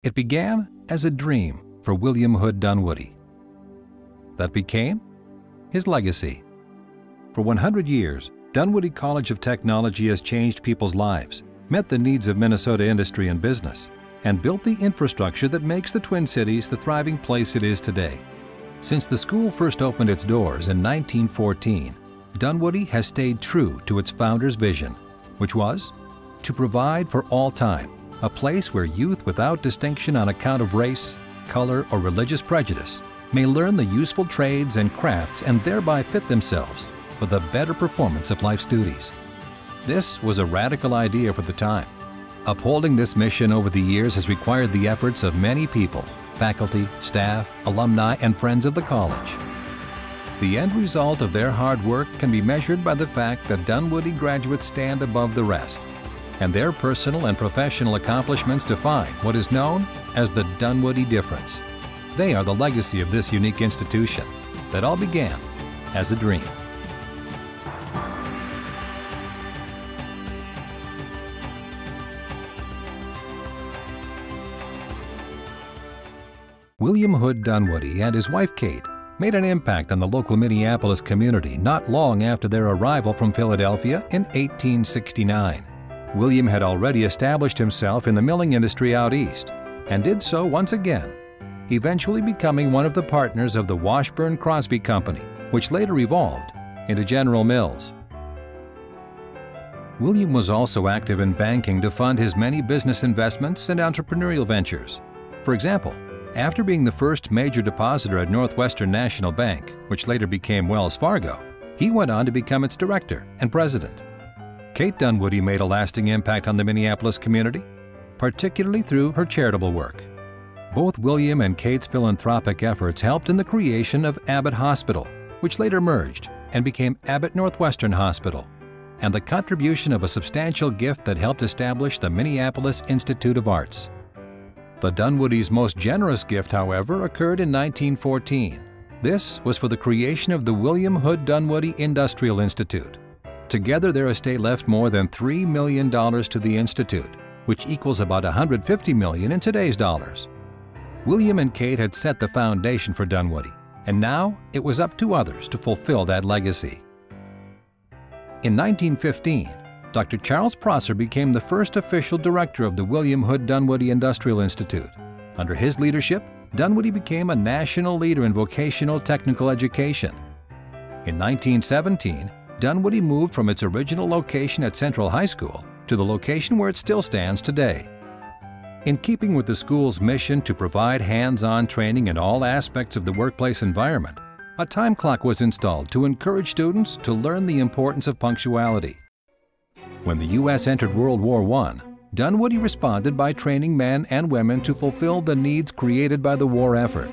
It began as a dream for William Hood Dunwoody. That became his legacy. For 100 years, Dunwoody College of Technology has changed people's lives, met the needs of Minnesota industry and business, and built the infrastructure that makes the Twin Cities the thriving place it is today. Since the school first opened its doors in 1914, Dunwoody has stayed true to its founder's vision, which was to provide for all time a place where youth without distinction on account of race, color, or religious prejudice may learn the useful trades and crafts and thereby fit themselves for the better performance of life's duties. This was a radical idea for the time. Upholding this mission over the years has required the efforts of many people, faculty, staff, alumni, and friends of the college. The end result of their hard work can be measured by the fact that Dunwoody graduates stand above the rest, and their personal and professional accomplishments define what is known as the Dunwoody difference. They are the legacy of this unique institution that all began as a dream. William Hood Dunwoody and his wife Kate made an impact on the local Minneapolis community not long after their arrival from Philadelphia in 1869. William had already established himself in the milling industry out east, and did so once again, eventually becoming one of the partners of the Washburn-Crosby Company, which later evolved into General Mills. William was also active in banking to fund his many business investments and entrepreneurial ventures. For example, after being the first major depositor at Northwestern National Bank, which later became Wells Fargo, he went on to become its director and president. Kate Dunwoody made a lasting impact on the Minneapolis community, particularly through her charitable work. Both William and Kate's philanthropic efforts helped in the creation of Abbott Hospital, which later merged and became Abbott Northwestern Hospital, and the contribution of a substantial gift that helped establish the Minneapolis Institute of Arts. The Dunwoody's most generous gift, however, occurred in 1914. This was for the creation of the William Hood Dunwoody Industrial Institute. Together, their estate left more than $3 million to the Institute, which equals about $150 million in today's dollars. William and Kate had set the foundation for Dunwoody, and now it was up to others to fulfill that legacy. In 1915, Dr. Charles Prosser became the first official director of the William Hood Dunwoody Industrial Institute. Under his leadership, Dunwoody became a national leader in vocational technical education. In 1917, Dunwoody moved from its original location at Central High School to the location where it still stands today. In keeping with the school's mission to provide hands-on training in all aspects of the workplace environment, a time clock was installed to encourage students to learn the importance of punctuality. When the U.S. entered World War I, Dunwoody responded by training men and women to fulfill the needs created by the war effort.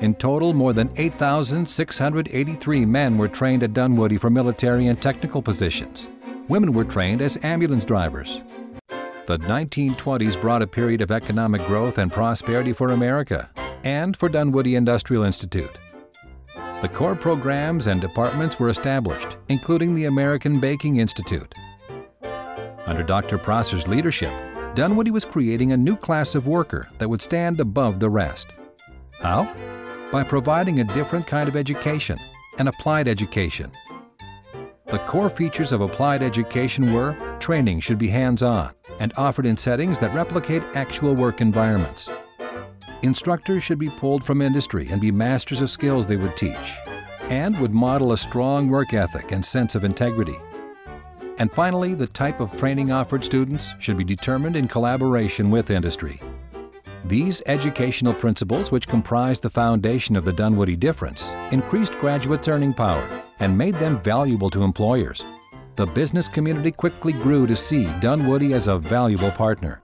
In total, more than 8,683 men were trained at Dunwoody for military and technical positions. Women were trained as ambulance drivers. The 1920s brought a period of economic growth and prosperity for America and for Dunwoody Industrial Institute. The core programs and departments were established, including the American Baking Institute. Under Dr. Prosser's leadership, Dunwoody was creating a new class of worker that would stand above the rest. How? By providing a different kind of education, an applied education. The core features of applied education were training should be hands-on and offered in settings that replicate actual work environments. Instructors should be pulled from industry and be masters of skills they would teach, and would model a strong work ethic and sense of integrity. And finally, the type of training offered students should be determined in collaboration with industry. These educational principles, which comprise the foundation of the Dunwoody difference, increased graduates' earning power and made them valuable to employers. The business community quickly grew to see Dunwoody as a valuable partner.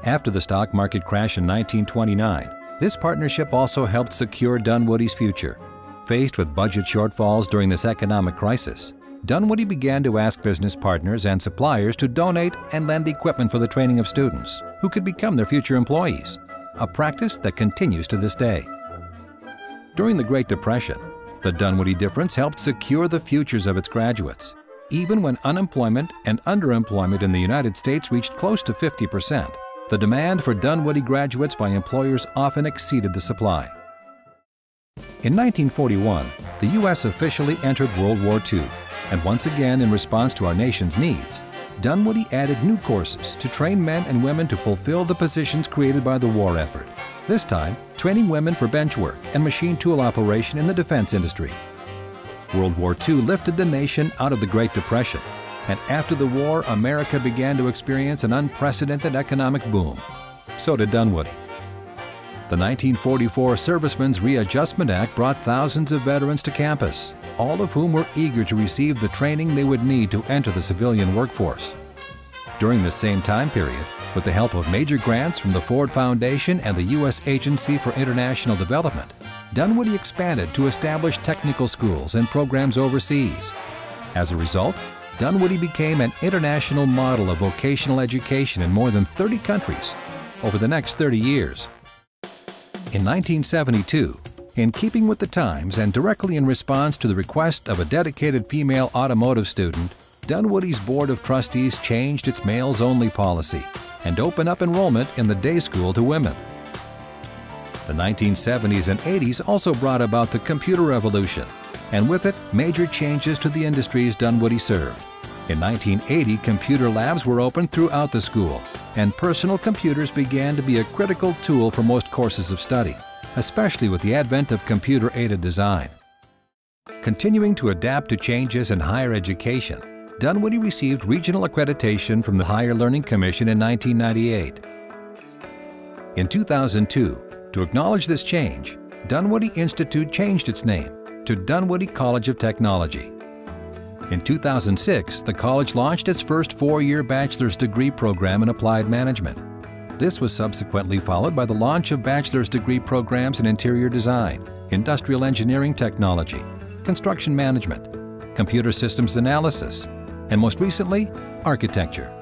After the stock market crash in 1929, this partnership also helped secure Dunwoody's future. Faced with budget shortfalls during this economic crisis, Dunwoody began to ask business partners and suppliers to donate and lend equipment for the training of students who could become their future employees, a practice that continues to this day. During the Great Depression, the Dunwoody difference helped secure the futures of its graduates, even when unemployment and underemployment in the United States reached close to 50%. the demand for Dunwoody graduates by employers often exceeded the supply. In 1941, the U.S. officially entered World War II, and once again, in response to our nation's needs, Dunwoody added new courses to train men and women to fulfill the positions created by the war effort, this time training women for bench work and machine tool operation in the defense industry. World War II lifted the nation out of the Great Depression, and after the war, America began to experience an unprecedented economic boom. So did Dunwoody. The 1944 Servicemen's Readjustment Act brought thousands of veterans to campus, all of whom were eager to receive the training they would need to enter the civilian workforce. During the same time period, with the help of major grants from the Ford Foundation and the U.S. Agency for International Development, Dunwoody expanded to establish technical schools and programs overseas. As a result, Dunwoody became an international model of vocational education in more than 30 countries over the next 30 years. In 1972, in keeping with the times and directly in response to the request of a dedicated female automotive student, Dunwoody's Board of Trustees changed its males-only policy and opened up enrollment in the day school to women. The 1970s and 80s also brought about the computer revolution, and with it, major changes to the industries Dunwoody served. In 1980, computer labs were opened throughout the school, and personal computers began to be a critical tool for most courses of study, especially with the advent of computer-aided design. Continuing to adapt to changes in higher education, Dunwoody received regional accreditation from the Higher Learning Commission in 1998. In 2002, to acknowledge this change, Dunwoody Institute changed its name to Dunwoody College of Technology. In 2006, the college launched its first four-year bachelor's degree program in applied management. This was subsequently followed by the launch of bachelor's degree programs in interior design, industrial engineering technology, construction management, computer systems analysis, and most recently, architecture.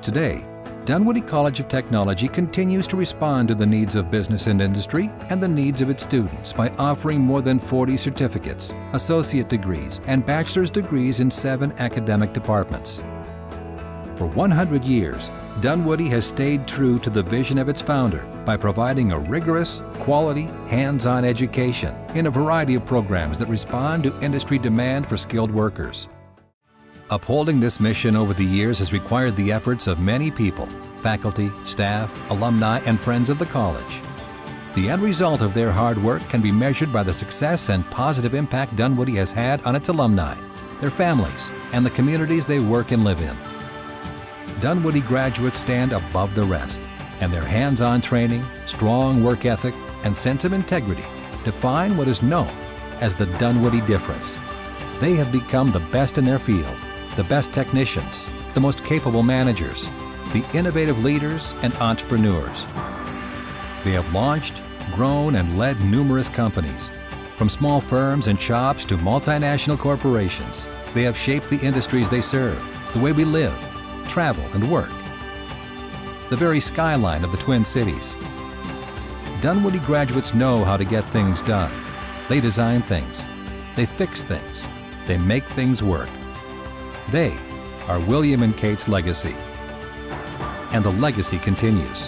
Today, Dunwoody College of Technology continues to respond to the needs of business and industry and the needs of its students by offering more than 40 certificates, associate degrees, and bachelor's degrees in 7 academic departments. For 100 years, Dunwoody has stayed true to the vision of its founder by providing a rigorous, quality, hands-on education in a variety of programs that respond to industry demand for skilled workers. Upholding this mission over the years has required the efforts of many people, faculty, staff, alumni, and friends of the college. The end result of their hard work can be measured by the success and positive impact Dunwoody has had on its alumni, their families, and the communities they work and live in. Dunwoody graduates stand above the rest, and their hands-on training, strong work ethic, and sense of integrity define what is known as the Dunwoody difference. They have become the best in their field, the best technicians, the most capable managers, the innovative leaders and entrepreneurs. They have launched, grown, and led numerous companies. From small firms and shops to multinational corporations, they have shaped the industries they serve, the way we live, travel, and work. The very skyline of the Twin Cities. Dunwoody graduates know how to get things done. They design things. They fix things. They make things work. They are William and Kate's legacy. And the legacy continues.